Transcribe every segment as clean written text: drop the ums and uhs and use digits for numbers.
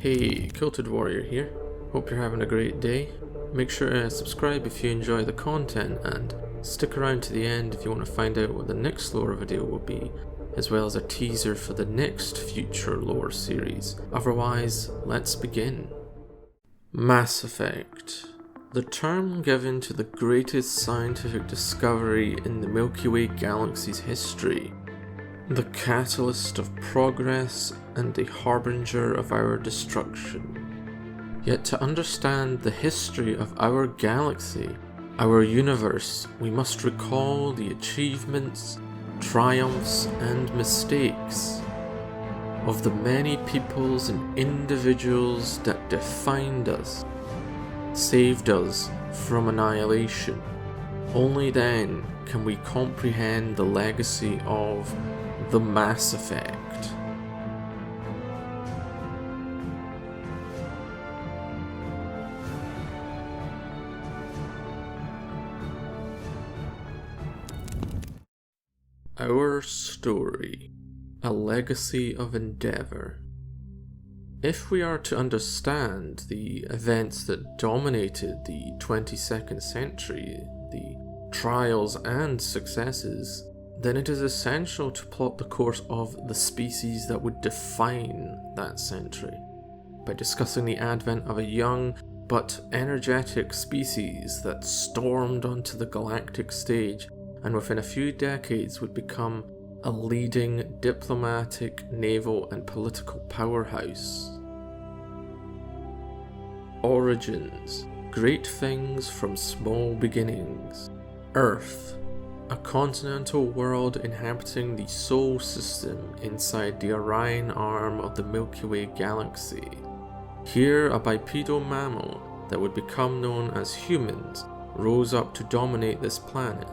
Hey, Kilted Warrior here. Hope you're having a great day. Make sure to subscribe if you enjoy the content and stick around to the end if you want to find out what the next lore video will be, as well as a teaser for the next future lore series. Otherwise, let's begin. Mass Effect. The term given to the greatest scientific discovery in the Milky Way galaxy's history. The catalyst of progress and the harbinger of our destruction. Yet to understand the history of our galaxy, our universe, we must recall the achievements, triumphs and mistakes of the many peoples and individuals that defined us, saved us from annihilation. Only then can we comprehend the legacy of the Mass Effect. Our story, a legacy of Endeavour. If we are to understand the events that dominated the 22nd century, the trials and successes, then it is essential to plot the course of the species that would define that century, by discussing the advent of a young but energetic species that stormed onto the galactic stage and within a few decades would become a leading diplomatic, naval and political powerhouse. Origins. Great things from small beginnings. Earth. A continental world inhabiting the Sol system inside the Orion arm of the Milky Way galaxy. Here a bipedal mammal that would become known as humans rose up to dominate this planet.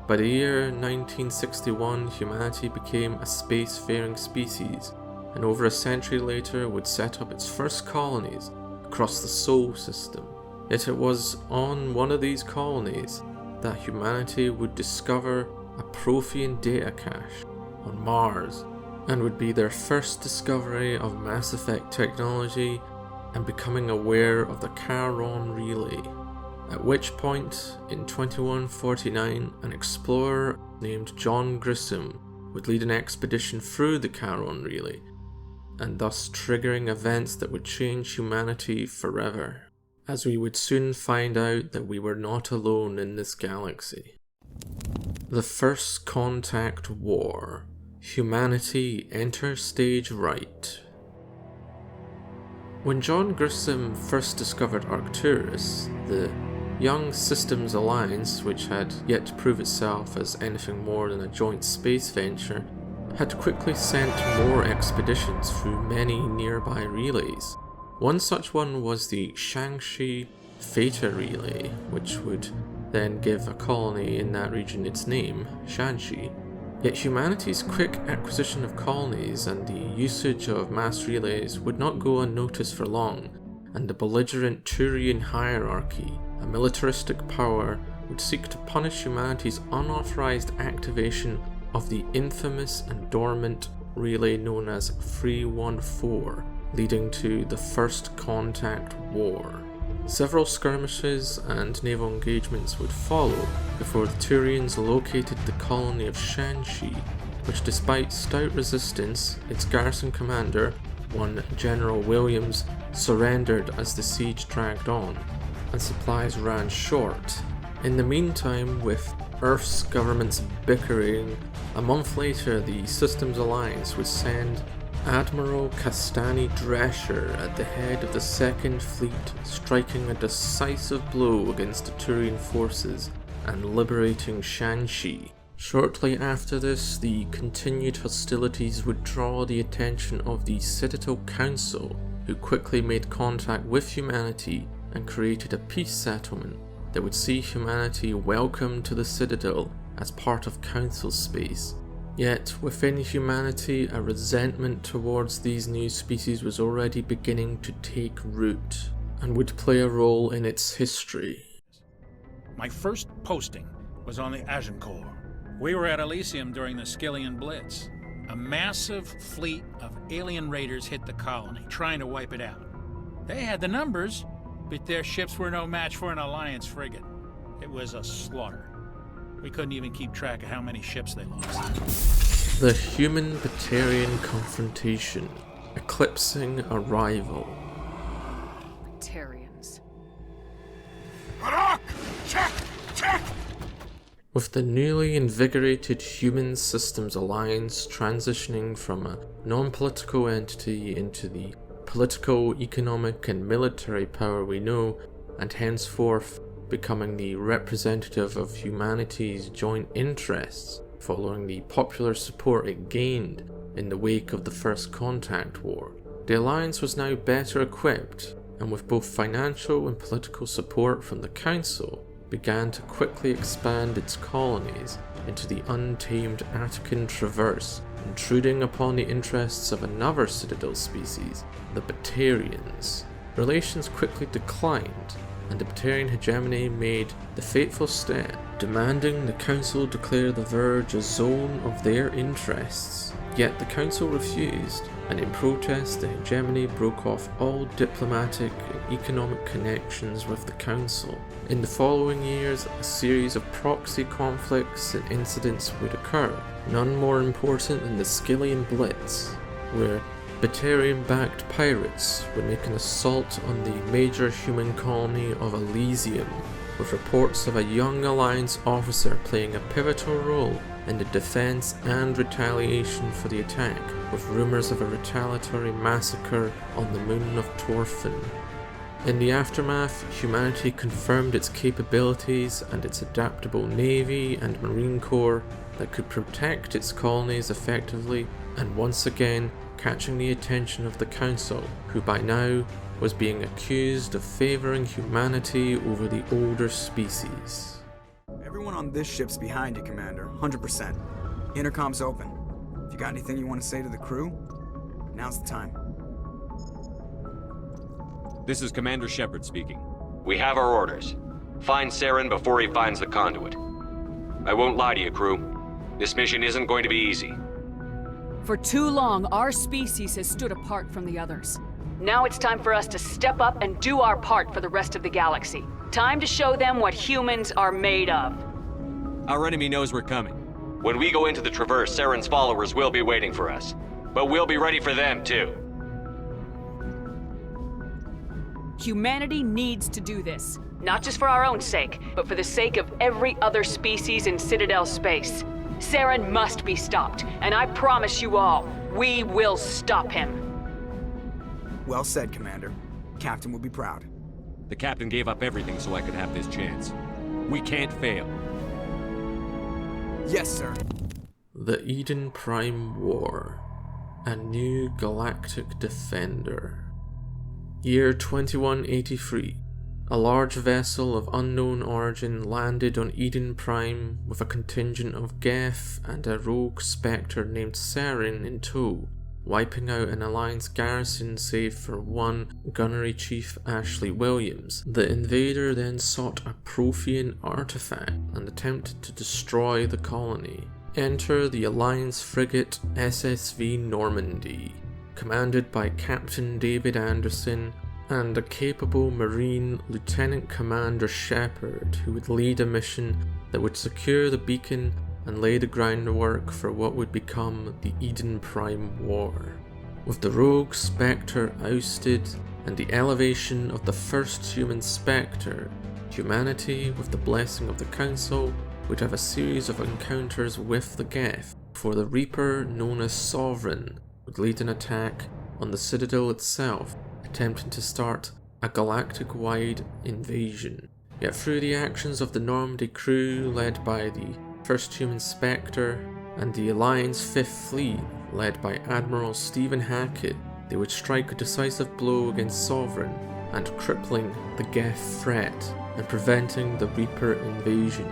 By the year 1961, humanity became a space-faring species, and over a century later would set up its first colonies across the Sol system. Yet it was on one of these colonies that humanity would discover a Prothean data cache on Mars, and would be their first discovery of Mass Effect technology and becoming aware of the Charon relay. At which point, in 2149, an explorer named John Grissom would lead an expedition through the Charon relay, and thus triggering events that would change humanity forever, as we would soon find out that we were not alone in this galaxy. The First Contact War. Humanity enters stage right. When John Grissom first discovered Arcturus, the Young Systems Alliance, which had yet to prove itself as anything more than a joint space venture, had quickly sent more expeditions through many nearby relays. One such one was the Shang-Chi Theta Relay, which would then give a colony in that region its name, Shanxi. Yet humanity's quick acquisition of colonies and the usage of mass relays would not go unnoticed for long, and the belligerent Turian hierarchy, a militaristic power, would seek to punish humanity's unauthorized activation of the infamous and dormant relay known as 314, leading to the First Contact War. Several skirmishes and naval engagements would follow before the Turians located the colony of Shanxi, which despite stout resistance, its garrison commander, one General Williams, surrendered as the siege dragged on, and supplies ran short. In the meantime, with Earth's governments bickering, a month later the Systems Alliance would send Admiral Castani Drescher at the head of the Second Fleet, striking a decisive blow against the Turian forces and liberating Shanxi. Shortly after this, the continued hostilities would draw the attention of the Citadel Council, who quickly made contact with humanity and created a peace settlement that would see humanity welcome to the Citadel as part of Council space. Yet, within humanity, a resentment towards these new species was already beginning to take root, and would play a role in its history. My first posting was on the Agincourt. We were at Elysium during the Skillian Blitz. a massive fleet of alien raiders hit the colony, trying to wipe it out. They had the numbers, but their ships were no match for an Alliance frigate. It was a slaughter. We couldn't even keep track of how many ships they lost. The Human-Batarian Confrontation. Eclipsing arrival. Batarians. Check! Check! With the newly invigorated Human Systems Alliance transitioning from a non-political entity into the political, economic and military power we know, and henceforth becoming the representative of humanity's joint interests following the popular support it gained in the wake of the First Contact War, the Alliance was now better equipped, and with both financial and political support from the Council, began to quickly expand its colonies into the untamed Attican Traverse, intruding upon the interests of another Citadel species, the Batarians. Relations quickly declined, and the Batarian hegemony made the fateful step, demanding the Council declare the Verge a zone of their interests. Yet the Council refused, and in protest the hegemony broke off all diplomatic and economic connections with the Council. In the following years, a series of proxy conflicts and incidents would occur, none more important than the Skillian Blitz, where Batarian-backed pirates would make an assault on the major human colony of Elysium, with reports of a young Alliance officer playing a pivotal role in the defense and retaliation for the attack, with rumors of a retaliatory massacre on the moon of Torfin. In the aftermath, humanity confirmed its capabilities and its adaptable navy and marine corps that could protect its colonies effectively, and once again catching the attention of the Council, who by now was being accused of favouring humanity over the older species. Everyone on this ship's behind you, Commander. 100%. Intercom's open. If you got anything you want to say to the crew, now's the time. This is Commander Shepard speaking. We have our orders. Find Saren before he finds the conduit. I won't lie to you, crew. This mission isn't going to be easy. For too long, our species has stood apart from the others. Now it's time for us to step up and do our part for the rest of the galaxy. Time to show them what humans are made of. Our enemy knows we're coming. When we go into the Traverse, Saren's followers will be waiting for us. But we'll be ready for them, too. Humanity needs to do this. Not just for our own sake, but for the sake of every other species in Citadel space. Saren must be stopped, and I promise you all, we will stop him. Well said, Commander. Captain will be proud. The captain gave up everything so I could have this chance. We can't fail. Yes, sir. The Eden Prime War. A new galactic defender. Year 2183. A large vessel of unknown origin landed on Eden Prime with a contingent of Geth and a rogue Spectre named Saren in tow, wiping out an Alliance garrison save for one gunnery chief Ashley Williams. The invader then sought a Prothean artifact and attempted to destroy the colony. Enter the Alliance frigate SSV Normandy, commanded by Captain David Anderson, and a capable Marine Lieutenant Commander Shepard, who would lead a mission that would secure the beacon and lay the groundwork for what would become the Eden Prime War. With the rogue Spectre ousted and the elevation of the first human Spectre, humanity, with the blessing of the Council, would have a series of encounters with the Geth, before the Reaper, known as Sovereign, would lead an attack on the Citadel itself, attempting to start a galactic-wide invasion. Yet through the actions of the Normandy crew led by the first human Spectre and the Alliance 5th Fleet led by Admiral Stephen Hackett, they would strike a decisive blow against Sovereign and crippling the Geth threat and preventing the Reaper invasion.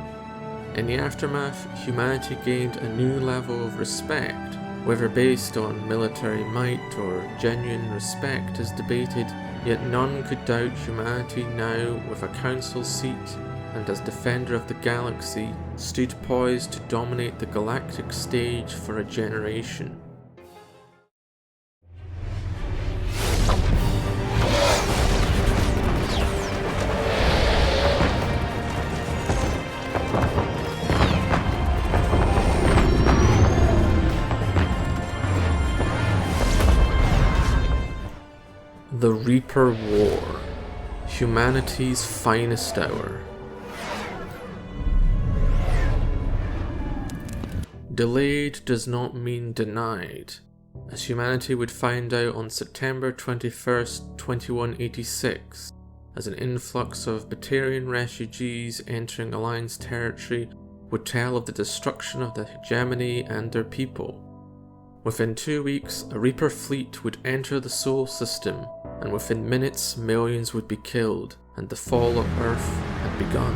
In the aftermath, humanity gained a new level of respect. Whether based on military might or genuine respect is debated, yet none could doubt humanity now with a council seat, and as defender of the galaxy, stood poised to dominate the galactic stage for a generation. The Reaper War, humanity's finest hour. Delayed does not mean denied, as humanity would find out on September 21st, 2186, as an influx of Batarian refugees entering Alliance territory would tell of the destruction of the hegemony and their people. Within 2 weeks, a Reaper fleet would enter the Sol system, and within minutes millions would be killed, and the fall of Earth had begun.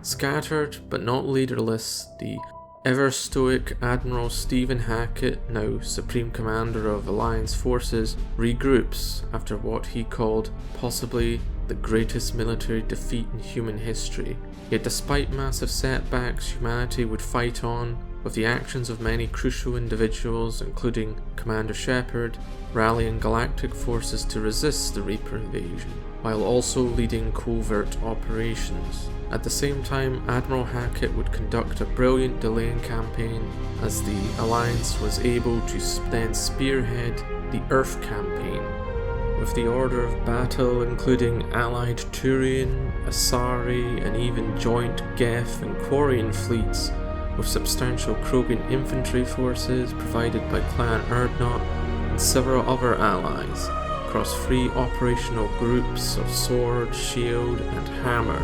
Scattered but not leaderless, the ever-stoic Admiral Stephen Hackett, now Supreme Commander of Alliance forces, regroups after what he called possibly the greatest military defeat in human history. Yet despite massive setbacks, humanity would fight on, with the actions of many crucial individuals, including Commander Shepard, rallying galactic forces to resist the Reaper invasion, while also leading covert operations. At the same time, Admiral Hackett would conduct a brilliant delaying campaign, as the Alliance was able to then spearhead the Earth campaign, with the order of battle including allied Turian, Asari, and even joint Geth and Quarian fleets, with substantial Krogan infantry forces provided by Clan Urdnot and several other allies, across 3 operational groups of Sword, Shield, and Hammer,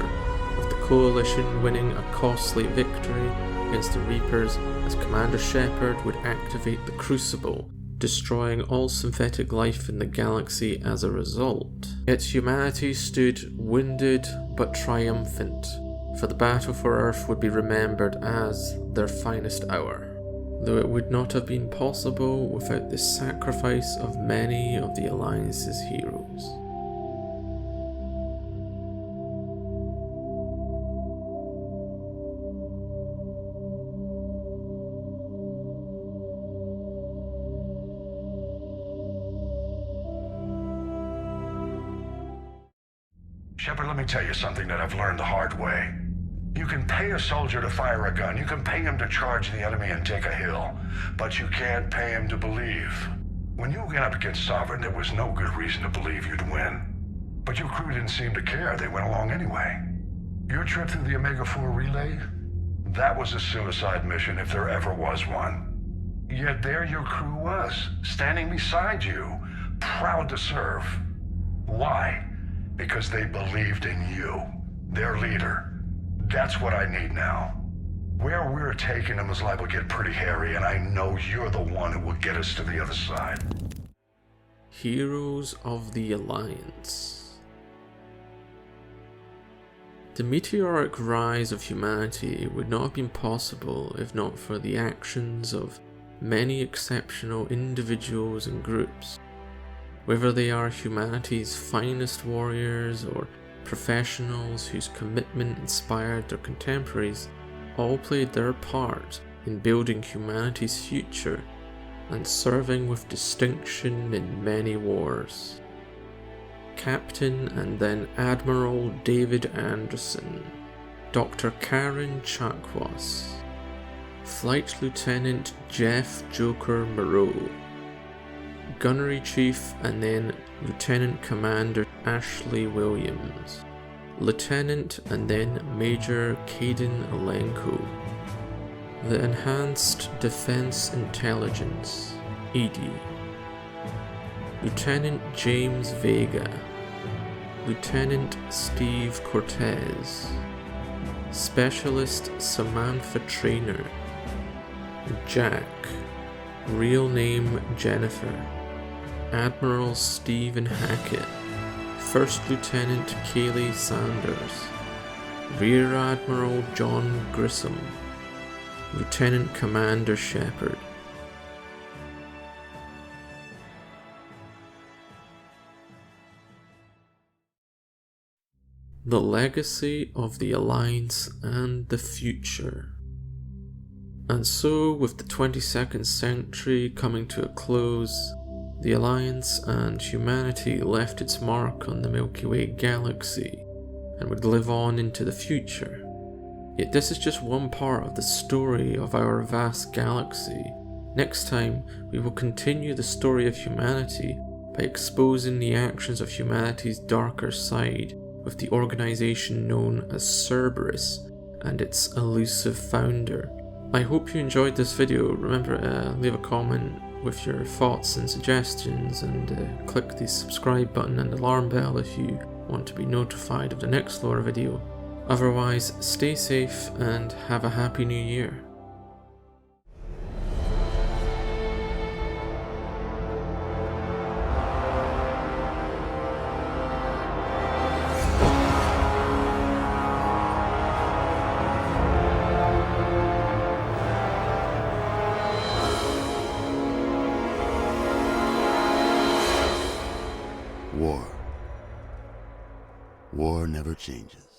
with the Coalition winning a costly victory against the Reapers as Commander Shepard would activate the Crucible, destroying all synthetic life in the galaxy as a result. Yet humanity stood wounded but triumphant, for the battle for Earth would be remembered as their finest hour, though it would not have been possible without the sacrifice of many of the Alliance's heroes. Shepard, let me tell you something that I've learned the hard way. You can pay a soldier to fire a gun, you can pay him to charge the enemy and take a hill, but you can't pay him to believe. When you went up against Sovereign, there was no good reason to believe you'd win. But your crew didn't seem to care, they went along anyway. Your trip through the Omega-4 relay? That was a suicide mission if there ever was one. Yet there your crew was, standing beside you, proud to serve. Why? Because they believed in you, their leader. That's what I need now. Where we're taking them is liable to get pretty hairy, and I know you're the one who will get us to the other side. Heroes of the Alliance. The meteoric rise of humanity would not have been possible if not for the actions of many exceptional individuals and groups. Whether they are humanity's finest warriors or professionals whose commitment inspired their contemporaries, all played their part in building humanity's future and serving with distinction in many wars. Captain and then Admiral David Anderson, Dr. Karen Chakwas, Flight Lieutenant Jeff Joker Moreau, Gunnery Chief and then Lieutenant Commander Ashley Williams, Lieutenant and then Major Caden Alenko, the Enhanced Defense Intelligence, EDI, Lieutenant James Vega, Lieutenant Steve Cortez, Specialist Samantha Trainer, Jack, real name Jennifer, Admiral Stephen Hackett, First Lieutenant Kaylee Sanders, Rear Admiral John Grissom, Lieutenant Commander Shepard. The legacy of the Alliance and the future. And so, with the 22nd century coming to a close, the Alliance and humanity left its mark on the Milky Way galaxy and would live on into the future. Yet this is just one part of the story of our vast galaxy. Next time, we will continue the story of humanity by exposing the actions of humanity's darker side with the organization known as Cerberus and its elusive founder. I hope you enjoyed this video. Remember to leave a comment with your thoughts and suggestions, and click the subscribe button and alarm bell if you want to be notified of the next lore video. Otherwise, stay safe and have a happy new year. War. War never changes.